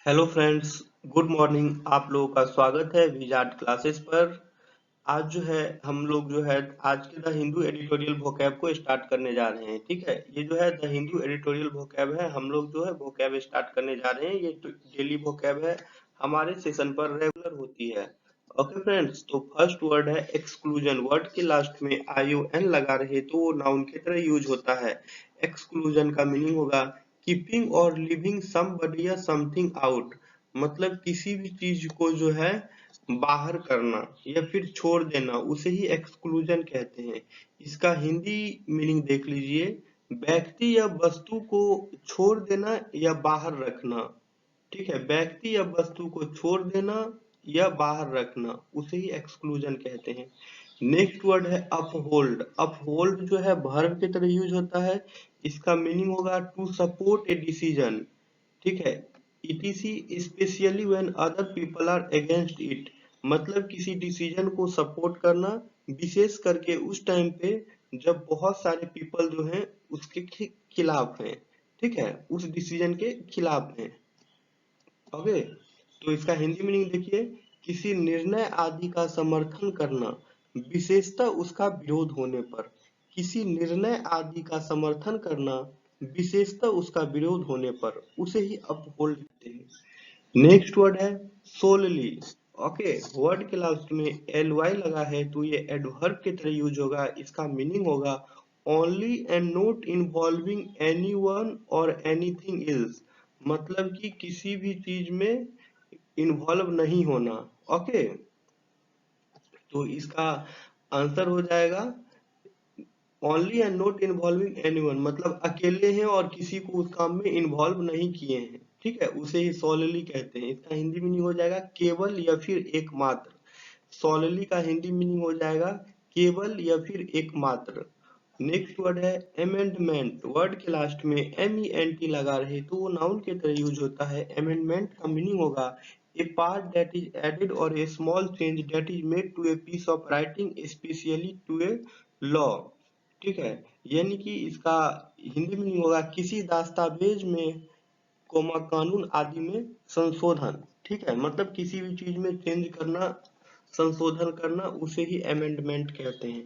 Hello friends, good morning. आप लोगों का स्वागत है विजार्ड क्लासेस पर। आज जो है हम लोग जो है आज के द हिंदू एडिटोरियल वोकैब को स्टार्ट करने जा रहे हैं। ठीक है, ये जो है द हिंदू एडिटोरियल वोकैब है। हम लोग जो है वोकैब स्टार्ट करने जा रहे हैं। ये डेली वोकैब है, हमारे सेशन पर रेगुलर होती है। ओके फ्रेंड्स, तो फर्स्ट वर्ड है एक्सक्लूजन। वर्ड के लास्ट में ION लगा रहे तो वो नाउन की तरह यूज होता है। एक्सक्लूजन का मीनिंग होगा कीपिंग और लिविंग समबडी या समथिंग आउट। मतलब किसी भी चीज को जो है बाहर करना या फिर छोड़ देना, उसे ही एक्सक्लूजन कहते हैं। इसका हिंदी मीनिंग देख लीजिए, व्यक्ति या वस्तु को छोड़ देना या बाहर रखना। ठीक है, व्यक्ति या वस्तु को छोड़ देना या बाहर रखना, उसे ही एक्सक्लूजन कहते हैं। नेक्स्ट वर्ड है अपहोल्ड। अपहोल्ड जो है वर्ब की तरह यूज होता है। इसका मीनिंग होगा टू सपोर्ट ए डिसीजन। ठीक है, ETC specially when other people are against it. मतलब किसी डिसीजन को सपोर्ट करना, विशेष करके उस टाइम पे जब बहुत सारे पीपल जो हैं उसके खिलाफ हैं। ठीक है, उस डिसीजन के खिलाफ हैं। ओके, तो इसका हिंदी मीनिंग देखिए, किसी निर्णय आदि का समर्थन करना, विशेषतः उसका विरोध होने पर। किसी निर्णय आदि का समर्थन करना, विशेषतः उसका विरोध होने पर, उसे ही अपहोल्ड कहते हैं। नेक्स्ट वर्ड है सोलली। ओके, वर्ड के लास्ट में ly लगा है तो ये एडवर्ब की तरह यूज होगा। इसका मीनिंग होगा only and not involving anyone और एनीथिंग एल्स। मतलब कि किसी भी चीज में इन्वॉल्व नहीं होना। ओके, तो इसका आंसर हो जाएगा only and not involving anyone. मतलब अकेले हैं और किसी को उस काम में इन्वॉल्व नहीं किए हैं। ठीक है, उसे ही सोलली कहते हैं। इसका हिंदी मीनिंग हो जाएगा केवल या फिर एकमात्र। सोलली का हिंदी मीनिंग हो जाएगा केवल या फिर एकमात्र। नेक्स्ट वर्ड है अमेंडमेंट। वर्ड के लास्ट में MENT लगा रहे तो वो नाउन के तरह यूज होता है। अमेंडमेंट का मीनिंग होगा a part that is added और a small change that is made to a piece of writing specially to a law. ठीक है, यानी कि इसका हिंदी मीनिंग होगा किसी दस्तावेज में कोमा कानून आदि में संशोधन। ठीक है, मतलब किसी भी चीज में चेंज करना, संशोधन करना, उसे ही अमेंडमेंट कहते हैं।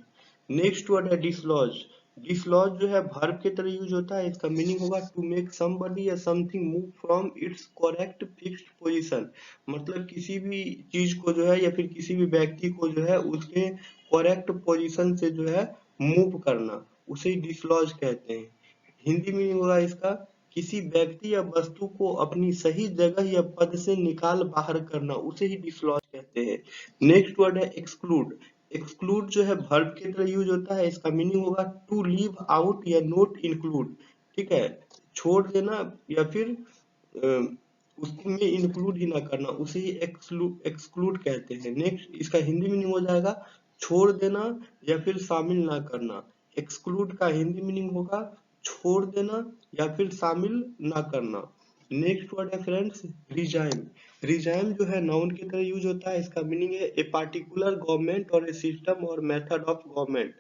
नेक्स्ट वर्ड है डिसलॉज। डिसलॉज जो है वर्ब की तरह यूज होता है। इसका मीनिंग होगा टू मेक समबडी या something move from its correct fixed position. मतलब किसी भी चीज को जो है या फिर किसी भी व्यक्ति को जो है उसके करेक्ट पोजीशन से जो है मूव करना, उसे डिसलॉज कहते हैं। हिंदी मीनिंग होगा इसका किसी व्यक्ति या वस्तु को अपनी सही जगह या पद से निकाल बाहर करना, उसे ही डिसलॉज कहते हैं। नेक्स्ट वर्ड है एक्सक्लूड। एक्सक्लूड जो है वर्ब की तरह यूज होता है। इसका मीनिंग होगा टू लीव आउट या नॉट इंक्लूड। ठीक है, छोड़ देना या फिर उसमें इंक्लूड ही ना करना, उसे ही एक्सक्लूड कहते हैं। नेक्स्ट, इसका हिंदी मीनिंग हो जाएगा छोड़ देना या फिर शामिल ना करना। एक्सक्लूड का हिंदी मीनिंग होगा छोड़ देना या फिर शामिल ना करना। नेक्स्ट वर्ड है फ्रेंड्स रिजाइन। रिजाइन जो है नाउन की तरह यूज होता है। इसका मीनिंग है ए पार्टिकुलर गवर्नमेंट और ए सिस्टम और मेथड ऑफ गवर्नमेंट।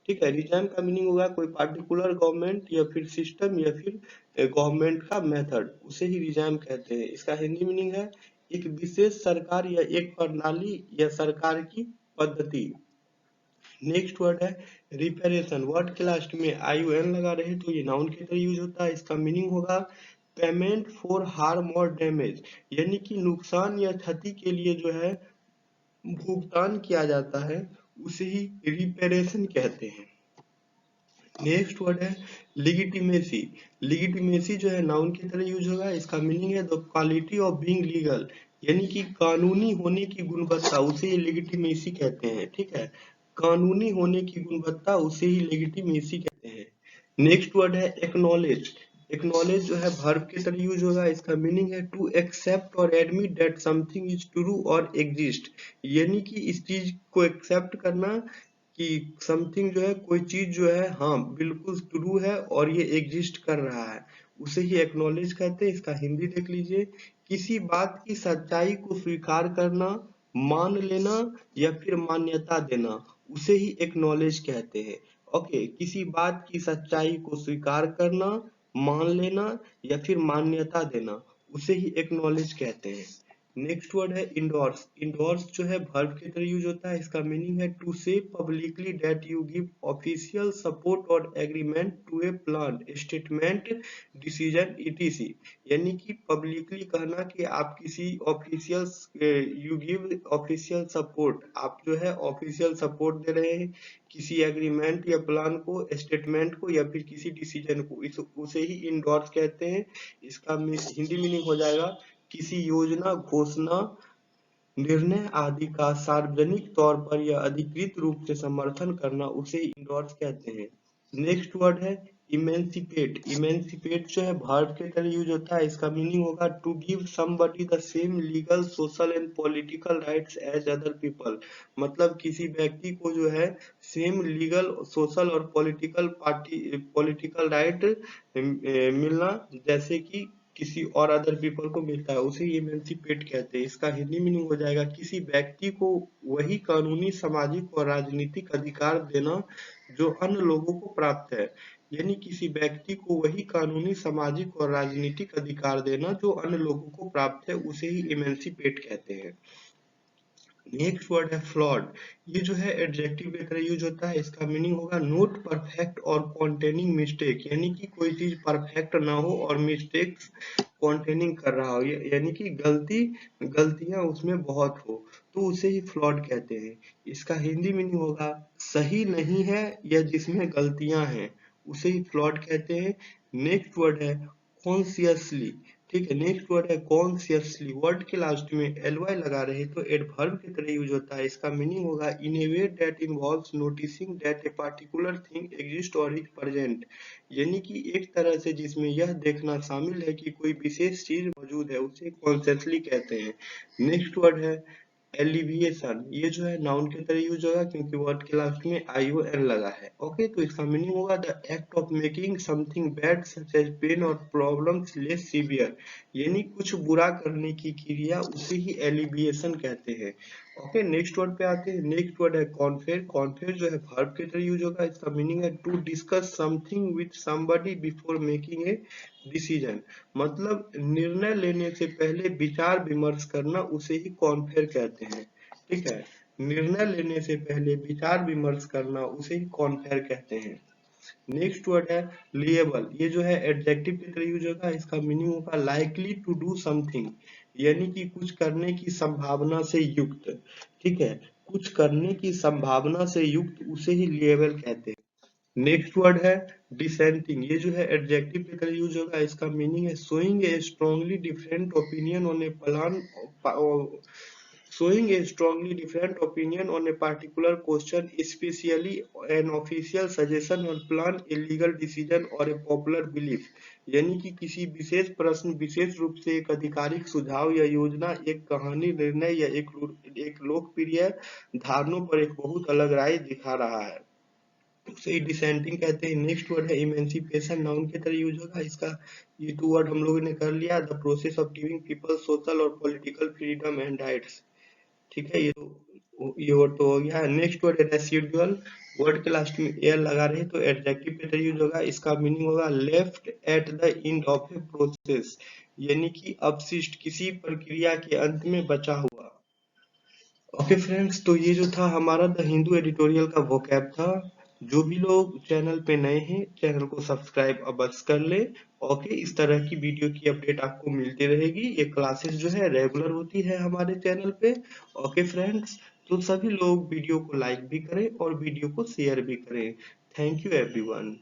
ठीक है, रिजाइन का मीनिंग होगा कोई पार्टिकुलर गवर्नमेंट या फिर सिस्टम या फिर गवर्नमेंट का मेथड, उसे ही रिजाइन कहते हैं। इसका हिंदी मीनिंग है एक विशेष सरकार या एक प्रणाली या सरकार की पद्धति। नेक्स्ट वर्ड है रिपेरेशन। वर्ड के लास्ट में ION लगा रहे तो ये नाउन की तरह यूज होता है। इसका मीनिंग होगा पेमेंट फॉर हार्म और डैमेज। यानी कि नुकसान या क्षति के लिए जो है भुगतान किया जाता है, उसे ही रिपेरेशन कहते हैं। नेक्स्ट वर्ड है लिगिटिमेसी। लिगिटिमेसी जो है नाउन की तरह यूज होगा। इसका मीनिंग है the quality of being legal. यानी कि कानूनी होने की गुणवत्ता, उसे ही लिगिटिमेसी कहते हैं। ठीक है, कानूनी होने की गुणवत्ता, उसे ही लेगिटिमेसी कहते हैं। नेक्स्ट वर्ड है एक्नॉलेज। एक्नॉलेज जो है वर्ब की तरह यूज होगा। इसका मीनिंग है टू एक्सेप्ट और admit that something is true और एग्जिस्ट। यानी कि इस चीज को एक्सेप्ट करना कि समथिंग जो है, कोई चीज जो है हाँ बिल्कुल ट्रू है और ये एग्जिस्ट कर रहा है, उसे ही एक्नॉलेज कहते हैं। इसका हिंदी देख लीजिए, किसी बात की सच्चाई को स्वीकार करना, मान लेना या फिर मान्यता देना, उसे ही एक्नॉलेज कहते हैं। ओके, किसी बात की सच्चाई को स्वीकार करना, मान लेना या फिर मान्यता देना, उसे ही एक्नॉलेज कहते हैं। नेक्स्ट वर्ड है इंडोर्स। इंडोर्स जो है वर्ब की तरह यूज होता है। इसका मीनिंग है to say publicly that you give official support और agreement to a plan, statement, decision etc। यानी कि पब्लिकली कहना कि आप किसी official, you give official support, आप जो है ऑफिशियल सपोर्ट दे रहे हैं किसी एग्रीमेंट या प्लान को, स्टेटमेंट को या फिर किसी डिसीजन को, उसे ही इंडोर्स कहते हैं। इसका हिंदी मीनिंग हो जाएगा किसी योजना, घोषणा, निर्णय आदि का सार्वजनिक तौर पर या अधिकृत रूप से समर्थन करना, उसे इंडोर्स कहते हैं। नेक्स्ट वर्ड है इमेंसिपेट। इमेंसिपेट जो है वर्ब के तरह यूज होता है। इसका मीनिंग होगा to give somebody the same legal, social and political rights as other people. मतलब किसी व्यक्ति को जो है सेम लीगल, सोशल और पॉलिटिकल राइट मिलना जैसे कि किसी और अदर पीपल को मिलता है, उसे इमेंसिपेट कहते हैं। इसका हिंदी मीनिंग हो जाएगा किसी व्यक्ति को वही कानूनी, सामाजिक और राजनीतिक अधिकार देना जो अन्य लोगों को प्राप्त है। यानी किसी व्यक्ति को वही कानूनी, सामाजिक और राजनीतिक अधिकार देना जो अन्य लोगों को प्राप्त है, उसे ही इमेंसिपेट कहते हैं। नेक्स्ट वर्ड है फ्लॉड। ये जो है एडजेक्टिव की तरह यूज होता है। इसका मीनिंग होगा नॉट परफेक्ट और कॉन्टेनिंग मिस्टेक। यानी कि कोई चीज परफेक्ट ना हो और मिस्टेक्स कॉन्टेनिंग कर रहा हो, यानी कि गलतियां उसमें बहुत हो, तो उसे ही फ्लॉड कहते हैं। इसका हिंदी मीनिंग होगा सही नहीं है या जिसमें गलतियां हैं, उसे ही फ्लॉड कहते हैं। नेक्स्ट वर्ड है कॉन्सियसली। ठीक है, नेक्स्ट वर्ड है कॉन्सियसली। वर्ड के लास्ट में ly लगा रहे तो एडवर्ब की तरह यूज होता है। इसका मीनिंग होगा in a way that involves noticing that a particular thing exist और इज प्रेजेंट। यानी कि एक तरह से जिसमें यह देखना शामिल है कि कोई विशेष चीज मौजूद है, उसे कॉन्सियसली कहते हैं। नेक्स्ट वर्ड है एलिविएशन। ये जो है नाउन की तरह यूज होगा क्योंकि वर्ड के लास्ट में ION लगा है। ओके, तो इसका मीनिंग होगा the act of making something bad such as pain और प्रॉब्लम्स लेस सीवियर। यानी कुछ बुरा करने की क्रिया, उसे ही एलिविएशन कहते हैं। ओके, नेक्स्ट वर्ड पे आते हैं। नेक्स्ट वर्ड है कॉन्फेर। कॉन्फेर जो है वर्ब की तरह यूज होगा। इसका मीनिंग है to discuss something with somebody before making a decision. मतलब निर्णय लेने से पहले विचार विमर्श करना, उसे ही कॉन्फेर कहते हैं। ठीक है, निर्णय लेने से पहले विचार विमर्श करना, उसे ही कॉन्फेर कहते हैं। नेक्स्ट वर्ड है लिएबल। ये जो है एडजेक्टिव की तरह यूज होगा। इसका मीनिंग होगा लाइकली टू डू समथिंग, यानी कि कुछ करने की संभावना से युक्त। ठीक है, कुछ करने की संभावना से युक्त, उसे ही लिएबल कहते हैं। नेक्स्ट वर्ड है डिसेंटिंग। ये जो है एडजेक्टिव की तरह यूज होगा। इसका मीनिंग है showing A strongly different opinion on A plan, showing a strongly different opinion on a particular question, especially an official suggestion or plan, a legal decision or a popular belief। यानी कि किसी विशेष प्रश्न, विशेष रूप से एक आधिकारिक सुझाव या योजना, एक कहानी, निर्णय या एक लोकप्रिय धारणों पर एक बहुत अलग राय दिखा रहा है, उसे डिसेंटिंग कहते हैं। नेक्स्ट वर्ड है इमेंसिपेशन। नाउन की तरह यूज होगा। इसका ये 2 वर्ड हम लोगों ने कर लिया। The process of giving people social और पॉलिटिकल फ्रीडम एंड राइट्स। ठीक है, ये वर्ड तो हो गया। नेक्स्ट वर्ड है रेसिडुअल। वर्ड के लास्ट में एयर लगा रहे तो एडजेक्टिव पे यूज होगा। इसका मीनिंग होगा left at the end of a process, यानी कि अपशिष्ट, किसी प्रक्रिया के अंत में बचा हुआ। ओके फ्रेंड्स, तो ये जो था हमारा द हिंदू एडिटोरियल का वोकैब था। जो भी लोग चैनल पे नए हैं, चैनल को सब्सक्राइब अवश्य कर ले। ओके, इस तरह की वीडियो की अपडेट आपको मिलती रहेगी। ये क्लासेस जो है रेगुलर होती है हमारे चैनल पे। ओके फ्रेंड्स, तो सभी लोग वीडियो को लाइक भी करें और वीडियो को शेयर भी करें। Thank you everyone.